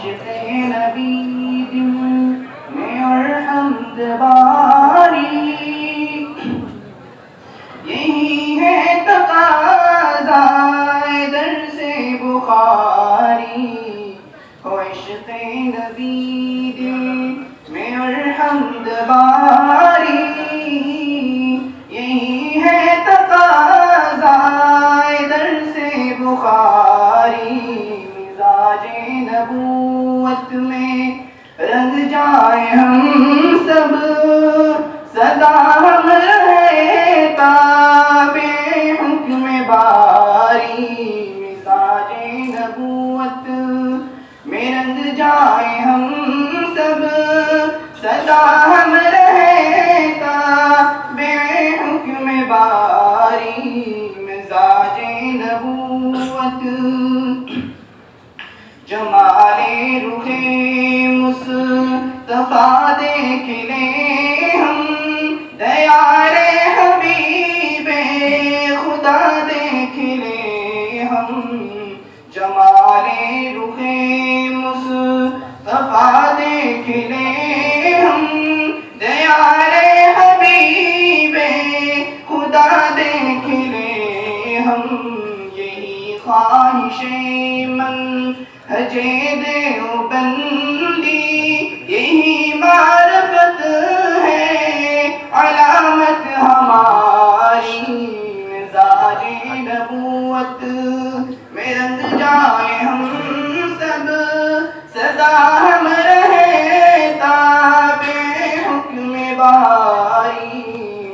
عشق نبی دل میں اور حمد باری، یہی ہے تقاضا درس بخاری، ہو عشق نبی دل میں اور حمد باری، یہی ہے تقاضا درس بخاری، مزاج نبوت میں رنگ جائے ہم سب، سدا ہم رہے تابع حکم باری، مزاج نبوت میں رنگ جائے ہم سب، سدا ہم رہے تابع حکم باری، مزاج نبوت جمال رخ مصطفیٰ دیکھ لیں ہم، دیار حبیب خدا دیکھ لیں ہم، جمال رخ مصطفیٰ دیکھ لیں ہم، دیار حبیب خدا دیکھ لیں ہم، یہی خواہش منہج دیوبندی، یہی معرفت ہے علامت ہماری، مزاج نبوت میں رنگ جائے ہم سب، سدا ہم رہے تابع حکم باری،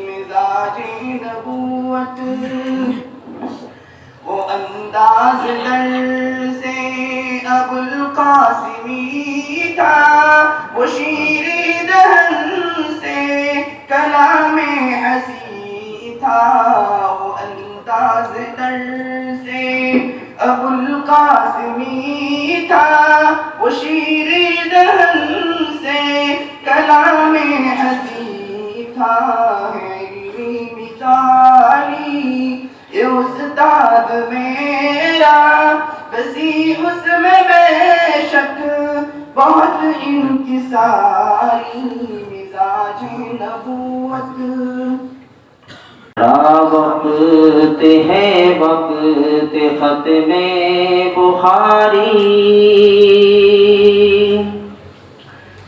مزاج نبوت وہ انداز درس ابوالقاسمی تھا، وہ شیریں دہن سے کلام حسین تھا، وہ انداز درس ابوالقاسمی تھا، وہ شیریں دہن سے کلام حسین تھا، علمی مثالی یہ استاد میرا، بسی اس میں بے شک بہت انکساری، مزاج نبوت بڑا وقت ہے وقت ختم بخاری،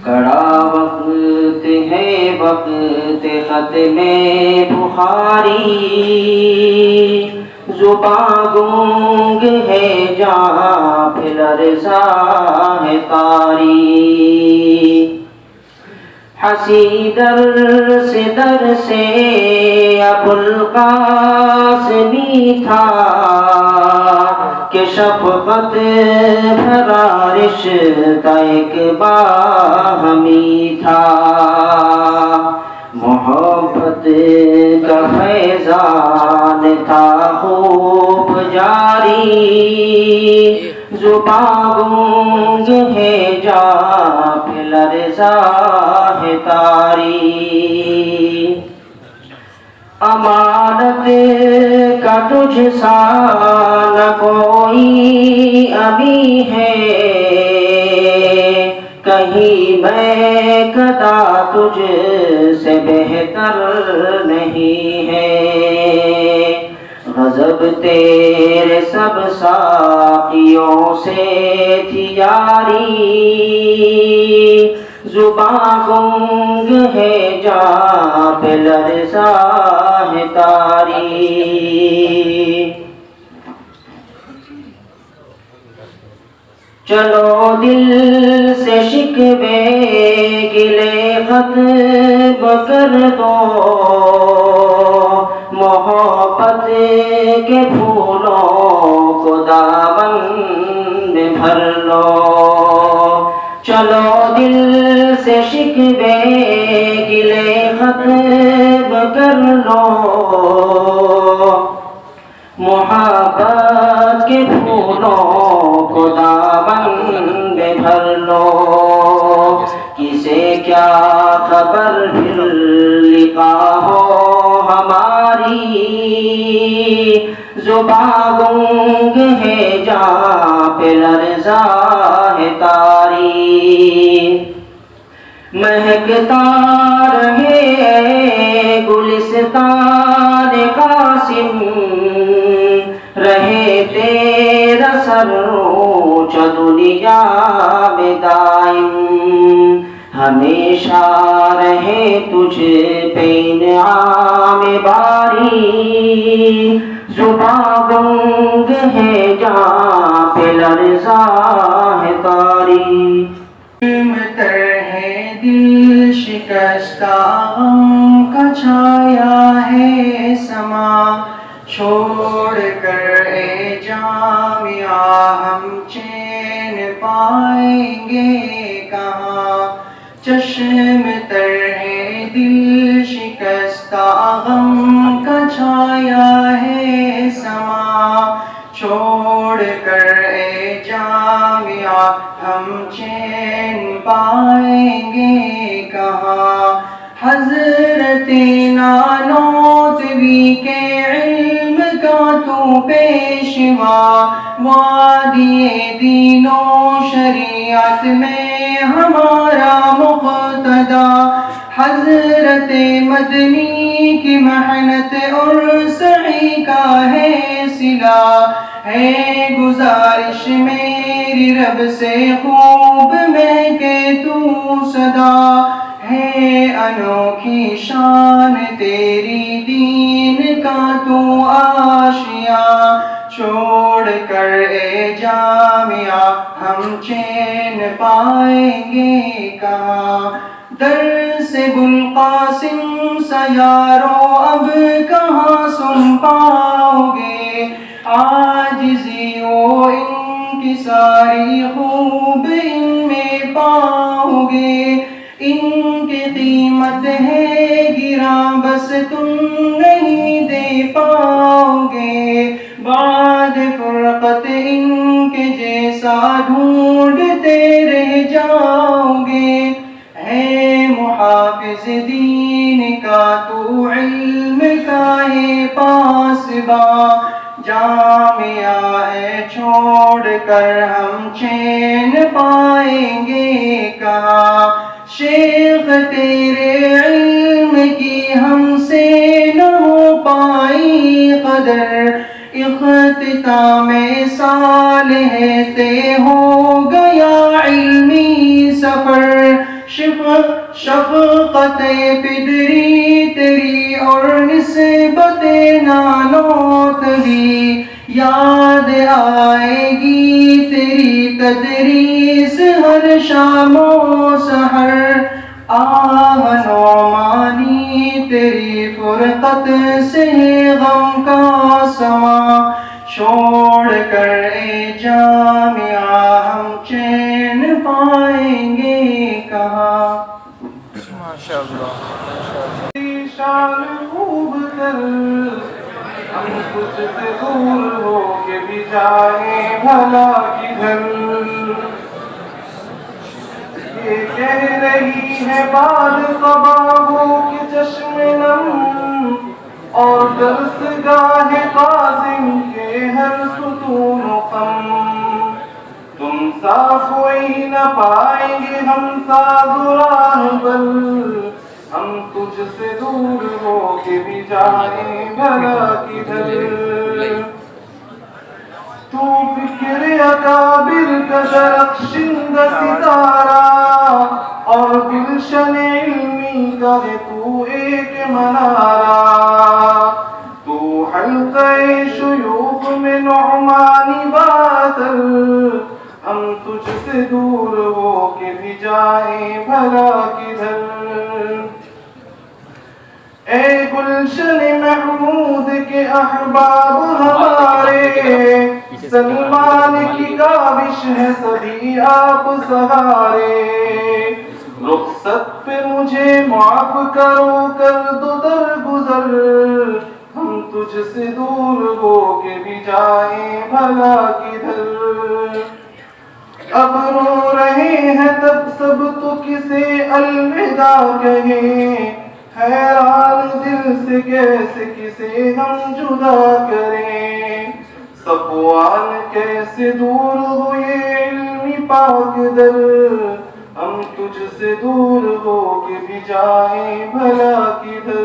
کڑا وقت ہے وقت ختم بخاری، زباں گونگ ہے جہاں پہ لرزاں ہے طاری، حسی در سے ابوالقاسمی تھا، کہ شفقت بھرا رشتہ ایک باہمی تھا، محبت کا فیضان تھا خوب جاری، زباں گونگ ہے جہاں پہ لرزاں ہے طاری، امانت کا تجھ سا نہ کوئی ابھی ہے، کہیں میں کدا تجھ سے بہتر نہیں ہے، غضب تیرے سب ساقیوں سے تھی یاری، زباں گنگ ہے جہاں پہ لرزاں ہے طاری، چلو دل سے شکوے گلے ختم کر دو، محبت کے پھولوں کو دامن میں بھر لو، چلو دل سے شکوے گلے ختم کر لو، محبت کے پھولوں کو دامن میں بھر لو، کسے کیا خبر پھر لقا ہو ہماری، زباں گنگ ہے جہاں پہ لرزاں ہے تاریخ مہکتا رہے گلستان قاسم رہے تیرا سروچ دنیا میں دائم ہمیشہ رہے تجھ پہ انعام باری زباں گنگ ہے جہاں پہ لرزاں ہے تاری تر ہے دل شکستہ غم کا چھایا ہے سما چھوڑ کر اے جامعہ ہم چین پائیں گے کہاں چشم تر ہے دل شکستہ غم کا چھایا ہے سما چھوڑ کر اے جامعہ ہم چین پائیں گے کہاں حضرت نانوتوی کے علم کا تو پیشوا وادی دین و شریعت میں ہمارا مقتدا حضرت مدنی کی محنت اور سعی کا ہے صلہ ہے گزارش میری رب سے خوب میں کہ تو صدا ہے انوکھی شان تیری دین کا تو آشیا چھوڑ کر اے جامعہ ہم چین پائیں گے کہاں درس بلقاسم سیارو اب کہاں سن پاؤ گے عاجزی و انکساری خوب ان میں پاؤ گے ان کی قیمت ہے گراں بس تم نہیں دے پاؤ گے بعد فرقت ان کے جیسا ڈھونڈتے رہ جاؤ گے ہے محافظ دین کا تو علم کا ہے پاسباں جامعہ ہے چھوڑ کر ہم چین پائیں گے کہاں شیخ تیرے علم کی ہم سے نہ ہو پائی قدر اختتام سال ہے تے ہو گیا علمی سفر شفقت پدری تیری اور نسبت نانوتوی یاد آئے گی تیری تدریس ہر شام و سحر آہ نعمانی تیری فرقت سے غم کا سما چھوڑ کر اے جامعہ ہم چین پائیں گے کہاں ماشاءاللہ شان خوب کر ہم کچھ سے دور ہو کے بھی جائیں بھلا کدھر یہ کہہ رہی ہے بال قبابوں کے چشم نم اور درس گاہ قاسم کے ہر ستون و خم تم سا کوئی نہ پائیں گے ہم ساز و راہبر ہم تجھ سے دور ہو کے بھی جائیں بھلا کدھر تو فکر اکابر کا درخشندہ ستارہ اور گلشن علمی کا ہے تو ایک منارہ تو حلقہ شیوخ میں نعمانی باطل ہم تجھ سے دور ہو کے بھی جائیں بھلا کدھر اے گلشن محمود کے احباب ہمارے سلمان کی کاوش ہے سبھی آپ سہارے رخصت پہ مجھے معاف کرو کر دو درگزر ہم تجھ سے دور ہو کے بھی جائیں بھلا کدھر اب رو رہے ہیں تب سب تو کسے الوداع کہیں حیران دل سے کیسے کسے ہم جدا کریں صفوان کیسے دور ہوئے علمی پاک در ہم تجھ سے دور ہو کے بھی جائیں بھلا کدھر